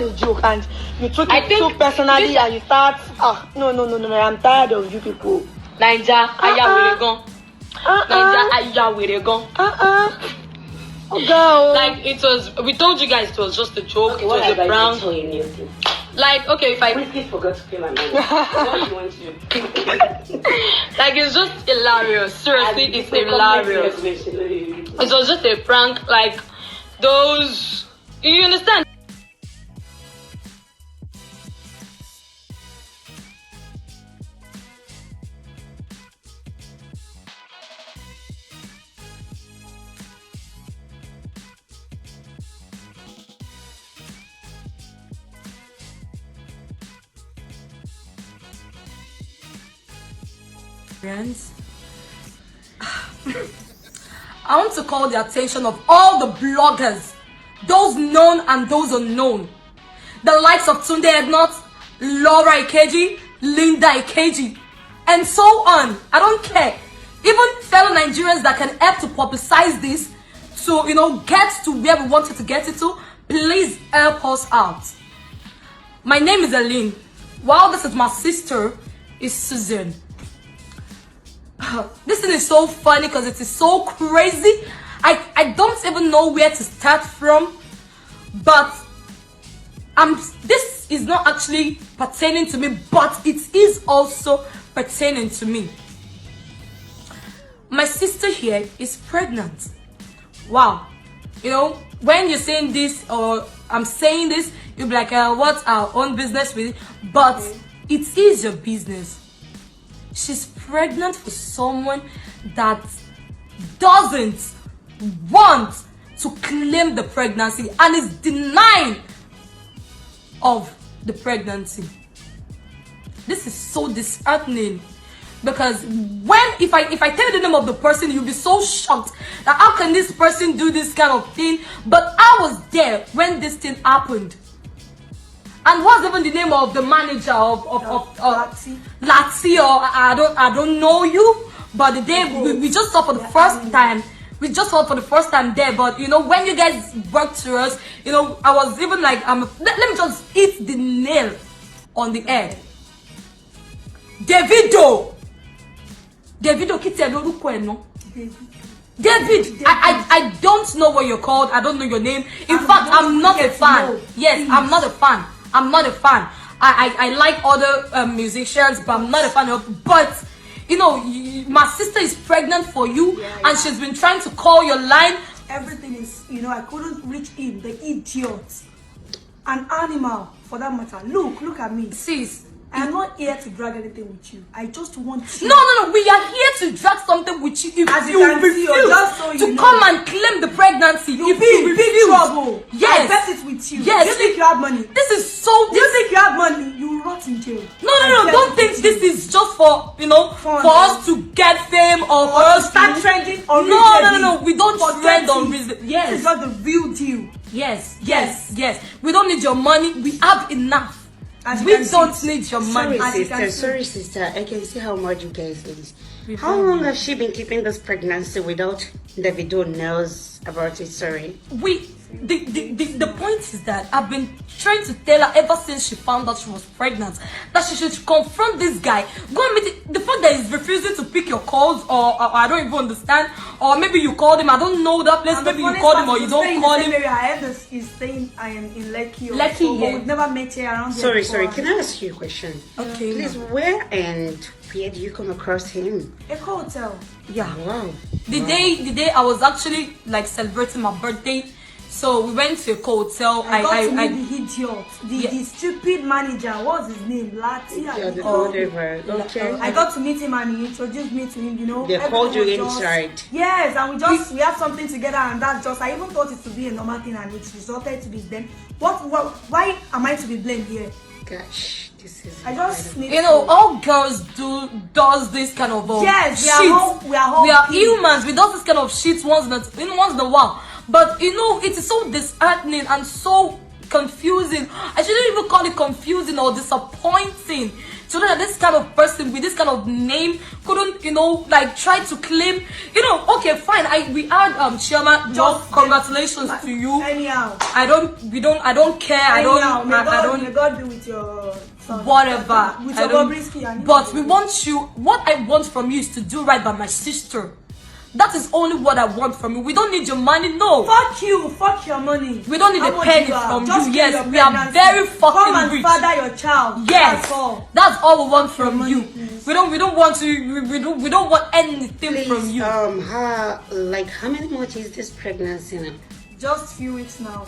a joke and you took it so personally and you start, no, I'm tired of you people. Naija, Ayaweregon. Naija, Ayaweregon. Oh, girl. Like, it was, we told you guys it was just a joke, Okay, it was a prank. Like, okay, if I... Whiskey forgot to pay my money. What do you want to do? Like, it's just hilarious. Seriously, it's hilarious. It was just a prank, like, those... You understand? Friends, I want to call the attention of all the bloggers, those known and those unknown, the likes of Tunde Ednot, Laura Ikeji, Linda Ikeji, and so on. I don't care. Even fellow Nigerians that can help to publicize this to, get to where we wanted to get it to, please help us out. My name is Aline. While this is my sister, is Susan. This thing is so funny because it is so crazy. I don't even know where to start from, but this is not actually pertaining to me, but it is also pertaining to me. My sister here is pregnant. Wow. When you're saying this or I'm saying this, you'll be like, what's our own business with it? But it is your business. She's pregnant for someone that doesn't want to claim the pregnancy and is denying of the pregnancy. This is so disheartening because if I tell you the name of the person, you'll be so shocked that how can this person do this kind of thing? But I was there when this thing happened. And what's even the name of the manager of Latsi, or I don't know you, but the day we just saw for the first time. We just saw for the first time there, but when you guys worked to us, I was even like, let me just hit the nail on the head. Davido, David, I don't know what you're called. I don't know your name. In fact, I'm not a fan. Yes, I'm not a fan. I'm not a fan. I like other musicians, but I'm not a fan of. But my sister is pregnant for you, and she's been trying to call your line. Everything is, I couldn't reach him, the idiot. An animal, for that matter. Look at me. Sis, I'm not here to drag anything with you. I just want you. No. We are here to drag something with you. If you refuse to come and claim the pregnancy, you'll be in big trouble. Yes. I bet it's with you. Yes. You think you have money? This is so. You think you have money? You rot in jail. No. Don't think this is just for for us to get fame or for us to start trending on No. We don't trend on reason. Yes. This is not the real deal. Yes. We don't need your money. We have enough. We don't need your money. Sorry, sister. I can see how much you guys is. How long has she been keeping this pregnancy without Davido knows about it? Sorry. The point is that I've been trying to tell her ever since she found out she was pregnant that she should confront this guy. Go and meet it. The fact that he's refusing to pick your calls, or I don't even understand, or maybe you called him. I don't know that place. Maybe you called him or you don't call him. I heard he's saying I am in Lekki. Lekki, but we've never met here around Sorry. here. Can I ask you a question? Okay. Please, where do you come across him? A hotel. Yeah. Wow. The day I was actually like celebrating my birthday. So we went to a hotel. I got to meet the idiot, the stupid manager. What's his name? Whatever. Okay. I got to meet him and he introduced me to him. They called you inside. Yes, and we had something together, and that's just. I even thought it to be a normal thing, and it resulted to be then. Why am I to be blamed here? Gosh, this is. I just need. All girls does this kind of yes, shit. We are humans. We do this kind of shit once in a while. But it is so disheartening and so confusing. I shouldn't even call it confusing or disappointing to know that this kind of person with this kind of name couldn't, you know, like try to claim, you know, okay, fine. We had Chioma, just congratulations to you. Anyhow. I don't care. Anyhow, I don't. May God be with your son. Whatever. With your Bobrisky. But we want you. What I want from you is to do right by my sister. That is only what I want from you. We don't need your money, no. Fuck you, fuck your money. We don't need a penny from you. Yes, we are very fucking Come and rich. father your child. Yes, that's all we want from money, you. please. We don't want to. We don't want anything Please, from you. how many months is this pregnancy now? Just few weeks now.